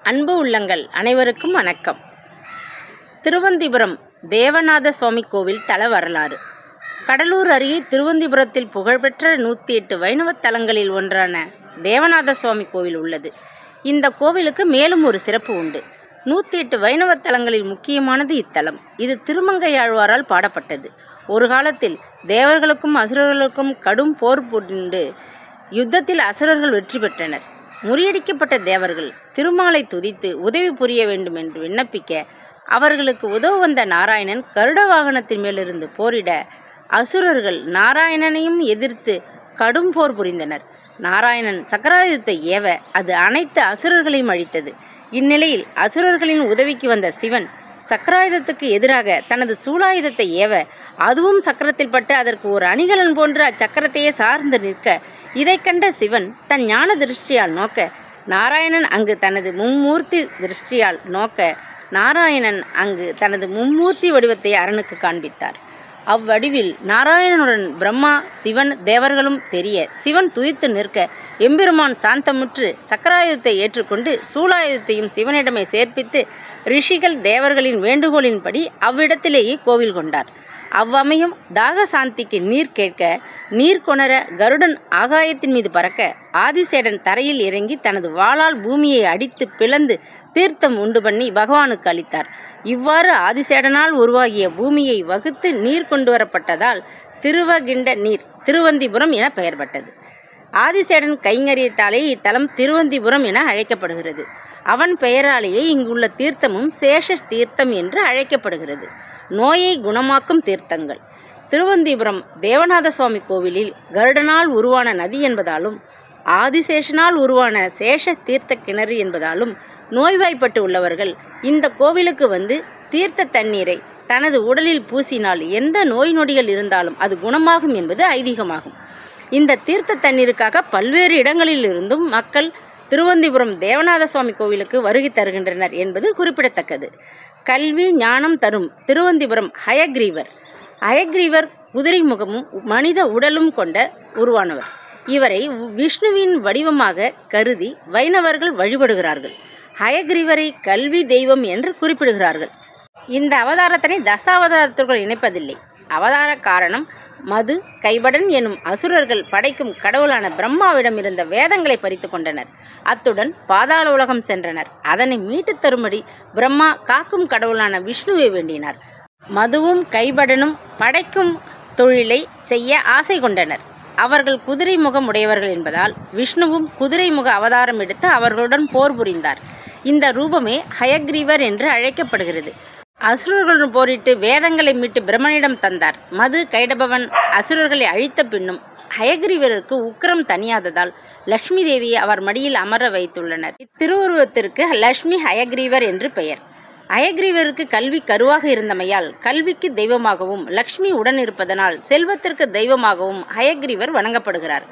அன்பு உள்ளங்கள் அனைவருக்கும் வணக்கம். திருவந்திபுரம் தேவநாத சுவாமி கோவில் தல வரலாறு. கடலூர் அருகே திருவந்திபுரத்தில் புகழ்பெற்ற 108 வைணவ தலங்களில் ஒன்றான தேவநாத சுவாமி கோவில் உள்ளது. இந்த கோவிலுக்கு மேலும் ஒரு சிறப்பு உண்டு. 108 வைணவ தலங்களில் முக்கியமானது இத்தலம். இது திருமங்கையாழ்வாரால் பாடப்பட்டது. ஒரு காலத்தில் தேவர்களுக்கும் அசுரர்களுக்கும் கடும் போர் புரிந்து யுத்தத்தில் அசுரர்கள் வெற்றி பெற்றனர். முறியடிக்கப்பட்ட தேவர்கள் திருமாலை துதித்து உதவி புரிய வேண்டும் என்று விண்ணப்பிக்க, அவர்களுக்கு உதவ வந்த நாராயணன் கருட வாகனத்தின் மேலிருந்து போரிட, அசுரர்கள் நாராயணனையும் எதிர்த்து கடும் போர் புரிந்தனர். நாராயணன் சக்கராயுதத்தை ஏவ அது அனைத்து அசுரர்களையும் அழித்தது. இந்நிலையில் அசுரர்களின் உதவிக்கு வந்த சிவன் சக்கராயுதத்துக்கு எதிராக தனது சூலாயுதத்தை ஏவ, அதுவும் சக்கரத்தில் பட்டு அதற்கு ஒரு அணிகலன் போன்று அச்சக்கரத்தையே சார்ந்து நிற்க, இதை கண்ட சிவன் தன் ஞான திருஷ்டியால் நோக்க, நாராயணன் அங்கு தனது மும்மூர்த்தி வடிவத்தை அரணுக்கு காண்பித்தார். அவ்வடிவில் நாராயணனுடன் பிரம்மா, சிவன், தேவர்களும் தெரிய, சிவன் துதித்து நிற்க, எம்பெருமான் சாந்தமுற்று சக்கராயுதத்தை ஏற்றுக்கொண்டு சூலாயுதத்தையும் சிவனிடமே சேர்ப்பித்து ரிஷிகள் தேவர்களின் வேண்டுகோளின்படி அவ்விடத்திலேயே கோவில் கொண்டார். அவ்வமயம் தாக சாந்திக்கு நீர் கேட்க, நீர் கொணர கருடன் ஆகாயத்தின் மீது பறக்க, ஆதிசேடன் தரையில் இறங்கி தனது வாளால் பூமியை அடித்து பிளந்து தீர்த்தம் உண்டு பண்ணி பகவானுக்கு அளித்தார். இவ்வாறு ஆதிசேடனால் உருவாகிய பூமியை வகுத்து நீர் கொண்டு வரப்பட்டதால் திருவகிண்ட நீர் திருவந்திபுரம் என பெயர் பெற்றது. ஆதிசேடன் கைங்கரியத்தாலே இத்தலம் திருவந்திபுரம் என அழைக்கப்படுகிறது. அவன் பெயராலேயே இங்குள்ள தீர்த்தமும் சேஷ தீர்த்தம் என்று அழைக்கப்படுகிறது. நோயை குணமாக்கும் தீர்த்தங்கள். திருவந்திபுரம் தேவநாத சுவாமி கோவிலில் கருடனால் உருவான நதி என்பதாலும், ஆதிசேஷனால் உருவான சேஷ தீர்த்த கிணறு என்பதாலும் நோய்வாய்ப்பட்டு உள்ளவர்கள் இந்த கோவிலுக்கு வந்து தீர்த்த தண்ணீரை தனது உடலில் பூசினால் எந்த நோய் நொடிகள் இருந்தாலும் அது குணமாகும் என்பது ஐதீகமாகும். இந்த தீர்த்த தண்ணீருக்காக பல்வேறு இடங்களிலிருந்தும் மக்கள் திருவந்திபுரம் தேவநாத சுவாமி கோவிலுக்கு வருகை தருகின்றனர் என்பது குறிப்பிடத்தக்கது. கல்வி ஞானம் தரும் திருவந்திபுரம் ஹயக்ரீவர் குதிரை முகமும் மனித உடலும் கொண்ட உருவானவர். இவரை விஷ்ணுவின் வடிவமாக கருதி வைணவர்கள் வழிபடுகிறார்கள். ஹயக்ரீவரை கல்வி தெய்வம் என்று குறிப்பிடுகிறார்கள். இந்த அவதாரத்தினை தசாவதாரத்திற்குள் இணைப்பதில்லை. அவதார காரணம் மது, கைபடன் எனும் அசுரர்கள் படைக்கும் கடவுளான பிரம்மாவிடம் இருந்த வேதங்களை பறித்து கொண்டனர். அத்துடன் பாதாள உலகம் சென்றனர். அதனை மீட்டு தரும்படி பிரம்மா காக்கும் கடவுளான விஷ்ணுவை வேண்டினார். மதுவும் கைபடனும் படைக்கும் தொழிலை செய்ய ஆசை கொண்டனர். அவர்கள் குதிரை முகம் உடையவர்கள் என்பதால் விஷ்ணுவும் குதிரை முக அவதாரம் எடுத்து அவர்களுடன் போர் புரிந்தார். இந்த ரூபமே ஹயக்ரீவர் என்று அழைக்கப்படுகிறது. அசுரர்களுடன் போரிட்டு வேதங்களை மீட்டு பிரம்மனிடம் தந்தார். மது கைடபவன் அசுரர்களை அழித்த பின்னும் ஹயக்ரீவருக்கு உக்கிரம் தணியாததால் லக்ஷ்மி தேவியை அவர் மடியில் அமர வைத்துள்ளனர். இத்திருவுருவத்திற்கு லக்ஷ்மி ஹயக்ரீவர் என்று பெயர். ஹயக்ரீவருக்கு கல்வி கருவாக இருந்தமையால் கல்விக்கு தெய்வமாகவும், லக்ஷ்மி உடன் இருப்பதனால் செல்வத்திற்கு தெய்வமாகவும் ஹயக்ரீவர் வணங்கப்படுகிறார்.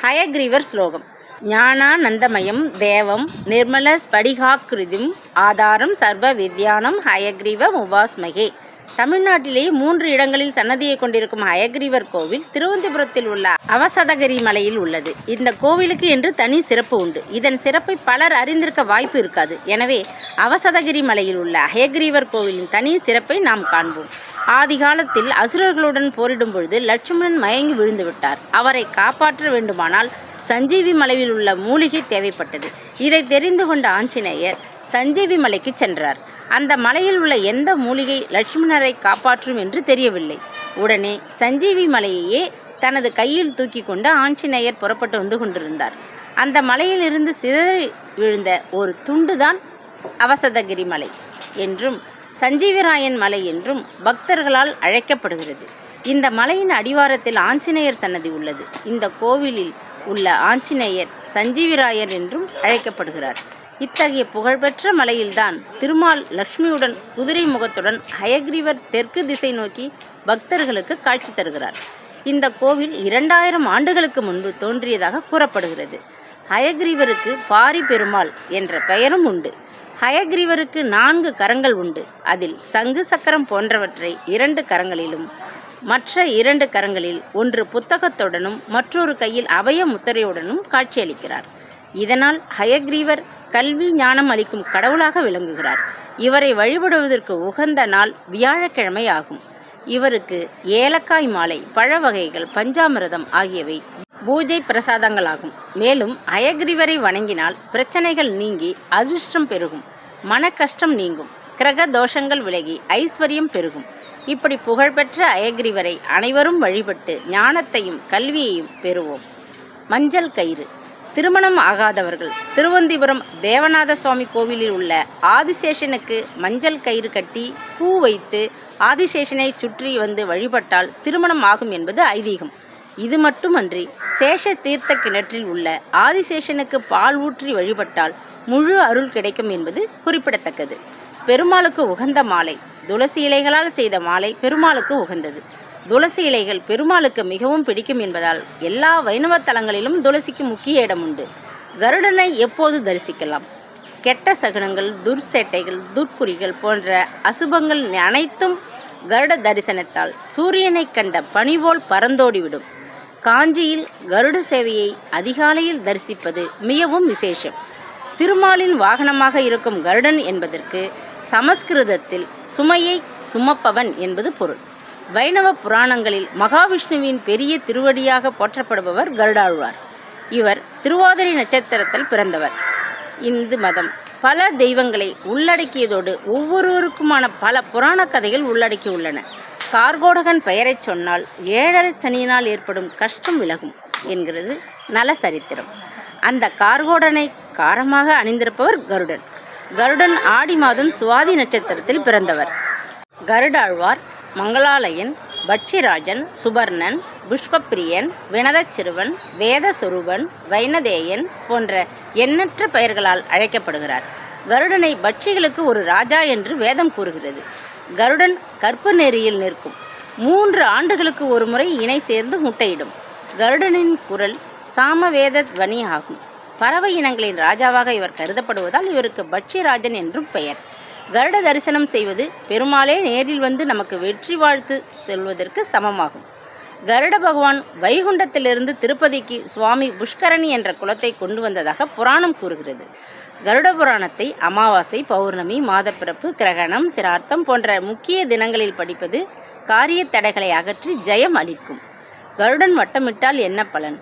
ஹயக்ரீவர் ஸ்லோகம். ஞானானந்தமயம் தேவம் நிர்மல ஸ்படிகாக்கிருதிம் ஆதாரம் சர்வ வித்யானம் ஹயக்ரீவம் உபாஸ்மகே. தமிழ்நாட்டிலேயே 3 இடங்களில் சன்னதியை கொண்டிருக்கும் ஹயக்ரீவர் கோவில் திருவந்திபுரத்தில் உள்ள அவசதகிரி மலையில் உள்ளது. இந்த கோவிலுக்கு என்று தனி சிறப்பு உண்டு. இதன் சிறப்பை பலர் அறிந்திருக்க வாய்ப்பு இருக்காது. எனவே அவசதகிரி மலையில் உள்ள ஹயக்ரீவர் கோவிலின் தனி சிறப்பை நாம் காண்போம். ஆதி காலத்தில் அசுரர்களுடன் போரிடும் பொழுது லட்சுமணன் மயங்கி விழுந்து விட்டார். அவரை காப்பாற்ற வேண்டுமானால் சஞ்சீவி மலையில் உள்ள மூலிகை தேவைப்பட்டது. இதை தெரிந்து கொண்ட ஆஞ்சநேயர் சஞ்சீவி மலைக்கு சென்றார். அந்த மலையில் உள்ள எந்த மூலிகை லட்சுமணரை காப்பாற்றும் என்று தெரியவில்லை. உடனே சஞ்சீவி மலையையே தனது கையில் தூக்கி கொண்டு ஆஞ்சநேயர் புறப்பட்டு வந்து கொண்டிருந்தார். அந்த மலையில் இருந்து சிதறி விழுந்த ஒரு துண்டுதான் அவசதகிரி மலை என்றும் சஞ்சீவிராயன் மலை என்றும் பக்தர்களால் அழைக்கப்படுகிறது. இந்த மலையின் அடிவாரத்தில் ஆஞ்சநேயர் சன்னதி உள்ளது. இந்த கோவிலில் உள்ள ஆஞ்சநேயர் சஞ்சீவிராயர் என்றும் அழைக்கப்படுகிறார். இத்தகைய புகழ்பெற்ற மலையில்தான் திருமால் லக்ஷ்மியுடன் குதிரை முகத்துடன் ஹயக்ரீவர் தெற்கு திசை நோக்கி பக்தர்களுக்கு காட்சி தருகிறார். இந்த கோவில் 2000 ஆண்டுகளுக்கு முன்பு தோன்றியதாக கூறப்படுகிறது. ஹயக்ரீவருக்கு பாரி பெருமாள் என்ற பெயரும் உண்டு. ஹயக்ரீவருக்கு 4 கரங்கள் உண்டு. அதில் சங்கு சக்கரம் போன்றவற்றை 2 கரங்களிலும், மற்ற 2 கரங்களில் ஒன்று புத்தகத்துடனும் மற்றொரு கையில் அபய முத்திரையுடனும் காட்சியளிக்கிறார். இதனால் ஹயக்ரீவர் கல்வி ஞானம் அளிக்கும் கடவுளாக விளங்குகிறார். இவரை வழிபடுவதற்கு உகந்த நாள் வியாழக்கிழமை ஆகும். இவருக்கு ஏலக்காய் மாலை, பழ வகைகள், பஞ்சாமிர்தம் ஆகியவை பூஜை பிரசாதங்களாகும். மேலும் ஹயக்ரீவரை வணங்கினால் பிரச்சனைகள் நீங்கி அதிர்ஷ்டம் பெருகும், மன கஷ்டம் நீங்கும், கிரக தோஷங்கள் விலகி ஐஸ்வர்யம் பெருகும். இப்படி புகழ்பெற்ற ஹயக்ரீவரை அனைவரும் வழிபட்டு ஞானத்தையும் கல்வியையும் பெறுவோம். மஞ்சள் கயிறு. திருமணம் ஆகாதவர்கள் திருவந்திபுரம் தேவநாத சுவாமி கோவிலில் உள்ள ஆதிசேஷனுக்கு மஞ்சள் கயிறு கட்டி பூ வைத்து ஆதிசேஷனை சுற்றி வந்து வழிபட்டால் திருமணம் ஆகும் என்பது ஐதீகம். இது மட்டுமன்றி சேஷ தீர்த்த கிணற்றில் உள்ள ஆதிசேஷனுக்கு பால் ஊற்றி வழிபட்டால் முழு அருள் கிடைக்கும் என்பது குறிப்பிடத்தக்கது. பெருமாளுக்கு உகந்த மாலை. துளசி இலைகளால் செய்த மாலை பெருமாளுக்கு உகந்தது. துளசி இலைகள் பெருமாளுக்கு மிகவும் பிடிக்கும் என்பதால் எல்லா வைணவ தலங்களிலும் துளசிக்கு முக்கிய இடம் உண்டு. கருடனை எப்போது தரிசிக்கலாம்? கெட்ட சகுனங்கள், துர்சேட்டைகள், துர்க்குறிகள் போன்ற அசுபங்கள் அனைத்தும் கருட தரிசனத்தால் சூரியனை கண்ட பனிபோல் பறந்தோடிவிடும். காஞ்சியில் கருட சேவையை அதிகாலையில் தரிசிப்பது மிகவும் விசேஷம். திருமாலின் வாகனமாக இருக்கும் கருடன் என்பதற்கு சமஸ்கிருதத்தில் சுமையை சுமப்பவன் என்பது பொருள். வைணவ புராணங்களில் மகாவிஷ்ணுவின் பெரிய திருவடியாக போற்றப்படுபவர் கருடாழ்வார். இவர் திருவாதிரை நட்சத்திரத்தில் பிறந்தவர். இந்து மதம் பல தெய்வங்களை உள்ளடக்கியதோடு ஒவ்வொருவருக்குமான பல புராண கதைகள் உள்ளடக்கியுள்ளன. கார்கோடகன் பெயரை சொன்னால் 7.5 சனியினால் ஏற்படும் கஷ்டம் விலகும் என்கிறது நல சரித்திரம். அந்த கார்கோடனை காரமாக அணிந்திருப்பவர் கருடன். கருடன் ஆடி மாதம் சுவாதி நட்சத்திரத்தில் பிறந்தவர். கருடாழ்வார், மங்களாலயன், பட்சிராஜன், சுபர்ணன், புஷ்பப்பிரியன், வினதச்சிறுவன், வேதஸ்வரூபன், வைனதேயன் போன்ற எண்ணற்ற பெயர்களால் அழைக்கப்படுகிறார். கருடனை பட்சிகளுக்கு ஒரு ராஜா என்று வேதம் கூறுகிறது. கருடன் கற்பு நெறியில் நிற்கும். 3 ஆண்டுகளுக்கு ஒரு முறை இணை சேர்ந்து முட்டையிடும். கருடனின் குரல் சாமவேத துவனி ஆகும். பறவை இனங்களின் ராஜாவாக இவர் கருதப்படுவதால் இவருக்கு பட்சிராஜன் என்றும் பெயர். கருட தரிசனம் செய்வது பெருமாளே நேரில் வந்து நமக்கு வெற்றி வாழ்த்து செல்வதற்கு சமமாகும். கருட பகவான் வைகுண்டத்திலிருந்து திருப்பதிக்கு சுவாமி புஷ்கரணி என்ற குலத்தை கொண்டு வந்ததாக புராணம் கூறுகிறது. கருட புராணத்தை அமாவாசை, பௌர்ணமி, மாதப்பிறப்பு, கிரகணம், சிரார்த்தம் போன்ற முக்கிய தினங்களில் படிப்பது காரிய தடைகளை அகற்றி ஜெயம் அளிக்கும். கருடன் வட்டமிட்டால் என்ன பலன்?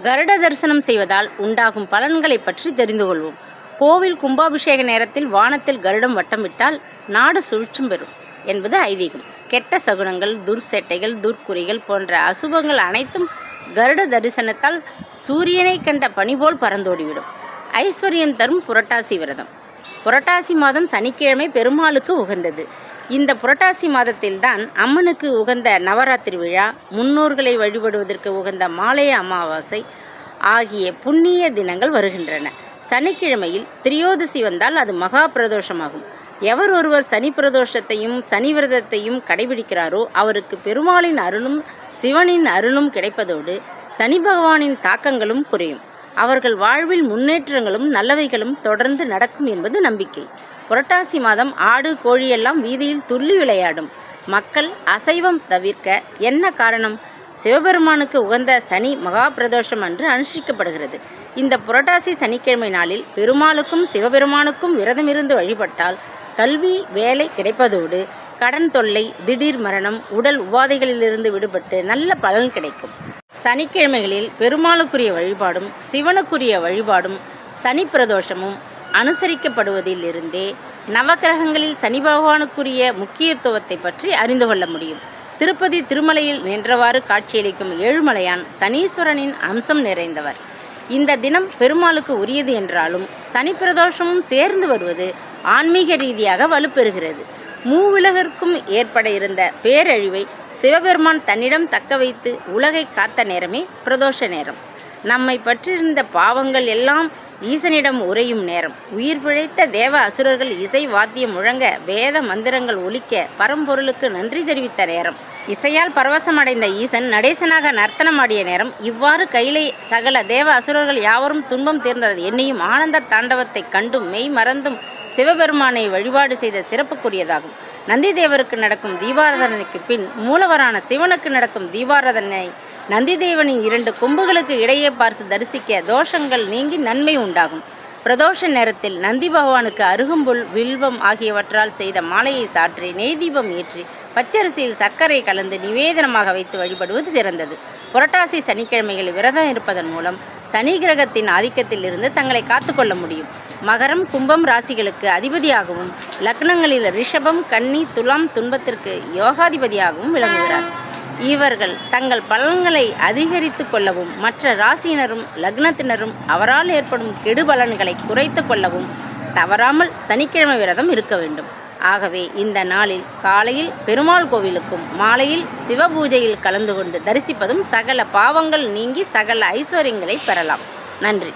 கருட தரிசனம் செய்வதால் உண்டாகும் பலன்களை பற்றி தெரிந்து கொள்வோம். கோவில் கும்பாபிஷேக நேரத்தில் வானத்தில் கருடம் வட்டமிட்டால் நாடு சுழிச்சும் பெறும் என்பது ஐதீகம். கெட்ட சகுனங்கள், துர்சேட்டைகள், துர்க்குறிகள் போன்ற அசுபங்கள் அனைத்தும் கருட தரிசனத்தால் சூரியனை கண்ட பனிபோல் பறந்தோடிவிடும். ஐஸ்வர்யம் தரும் புரட்டாசி விரதம். புரட்டாசி மாதம் சனிக்கிழமை பெருமாளுக்கு உகந்தது. இந்த புரட்டாசி மாதத்தில்தான் அம்மனுக்கு உகந்த நவராத்திரி விழா, முன்னோர்களை வழிபடுவதற்கு உகந்த மாலைய அமாவாசை ஆகிய புண்ணிய தினங்கள் வருகின்றன. சனிக்கிழமையில் திரியோதசி வந்தால் அது மகா பிரதோஷமாகும். எவர் ஒருவர் சனி பிரதோஷத்தையும் சனி விரதத்தையும் கடைபிடிக்கிறாரோ அவருக்கு பெருமாளின் அருளும் சிவனின் அருளும் கிடைப்பதோடு சனி பகவானின் தாக்கங்களும் குறையும். அவர்கள் வாழ்வில் முன்னேற்றங்களும் நல்லவைகளும் தொடர்ந்து நடக்கும் என்பது நம்பிக்கை. புரட்டாசி மாதம் ஆடு, கோழியெல்லாம் வீதியில் துள்ளி விளையாடும். மக்கள் அசைவம் தவிர்க்க என்ன காரணம்? சிவபெருமானுக்கு உகந்த சனி மகா பிரதோஷம் அன்று அனுஷ்டிக்கப்படுகிறது. இந்த புரட்டாசி சனிக்கிழமை நாளில் பெருமாளுக்கும் சிவபெருமானுக்கும் விரதமிருந்து வழிபட்டால் கல்வி, வேலை கிடைப்பதோடு கடன் தொல்லை, திடீர் மரணம், உடல் உபாதைகளிலிருந்து விடுபட்டு நல்ல பலன் கிடைக்கும். சனிக்கிழமைகளில் பெருமாளுக்குரிய வழிபாடும் சிவனுக்குரிய வழிபாடும் சனி பிரதோஷமும் அனுசரிக்கப்படுவதிலிருந்தே நவக்கிரகங்களில் சனி பகவானுக்குரிய முக்கியத்துவத்தை பற்றி அறிந்து கொள்ள முடியும். திருப்பதி திருமலையில் நின்றவாறு காட்சியளிக்கும் ஏழுமலையான் சனீஸ்வரனின் அம்சம் நிறைந்தவர். இந்த தினம் பெருமாளுக்கு உரியது என்றாலும் சனி பிரதோஷமும் சேர்ந்து வருவது ஆன்மீக ரீதியாக வலுப்பெறுகிறது. மூவுலகிற்கும் ஏற்பட இருந்த பேரழிவை சிவபெருமான் தன்னிடம் தக்க வைத்து உலகை காத்த நேரமே பிரதோஷ நேரம். நம்மை பற்றியிருந்த பாவங்கள் எல்லாம் ஈசனிடம் உறையும் நேரம். உயிர் பிழைத்த தேவ அசுரர்கள் இசை வாத்தியம் முழங்க, வேத மந்திரங்கள் ஒலிக்க பரம்பொருளுக்கு நன்றி தெரிவித்த நேரம். இசையால் பரவசமடைந்த ஈசன் நடேசனாக நர்த்தனமாடிய நேரம். இவ்வாறு கையிலே சகல தேவ அசுரர்கள் யாவரும் துன்பம் தீர்ந்தது எண்ணியும் ஆனந்த தாண்டவத்தை கண்டும் மெய் மறந்தும் சிவபெருமானை வழிபாடு செய்த சிறப்புக்குரியதாகும். நந்திதேவருக்கு நடக்கும் தீபாராதனைக்கு பின் மூலவரான சிவனுக்கு நடக்கும் தீபாராதனை நந்திதேவனின் 2 கொம்புகளுக்கு இடையே பார்த்து தரிசிக்க தோஷங்கள் நீங்கி நன்மை உண்டாகும். பிரதோஷ நேரத்தில் நந்தி பகவானுக்கு அருகம்புல், வில்வம் ஆகியவற்றால் செய்த மாலையை சாற்றி நெய் தீபம் ஏற்றி பச்சரிசியில் சர்க்கரை கலந்து நிவேதனமாக வைத்து வழிபடுவது சிறந்தது. புரட்டாசி சனிக்கிழமைகளில் விரதம் இருப்பதன் மூலம் சனி கிரகத்தின் ஆதிக்கத்தில் இருந்து தங்களை காத்துக்கொள்ள முடியும். மகரம், கும்பம் ராசிகளுக்கு அதிபதியாகவும் லக்னங்களில் ரிஷபம், கன்னி, துலாம் துன்பத்திற்கு யோகாதிபதியாகவும் விளங்குகிறார். இவர்கள் தங்கள் பலன்களை அதிகரித்து கொள்ளவும் மற்ற ராசியினரும் லக்னத்தினரும் அவரால் ஏற்படும் கெடுபலன்களை குறைத்து கொள்ளவும் தவறாமல் சனிக்கிழமை விரதம் இருக்க வேண்டும். ஆகவே இந்த நாளில் காலையில் பெருமாள் கோவிலுக்கும் மாலையில் சிவபூஜையில் கலந்து கொண்டு தரிசிப்பதும் சகல பாவங்கள் நீங்கி சகல ஐஸ்வர்யங்களை பெறலாம். நன்றி.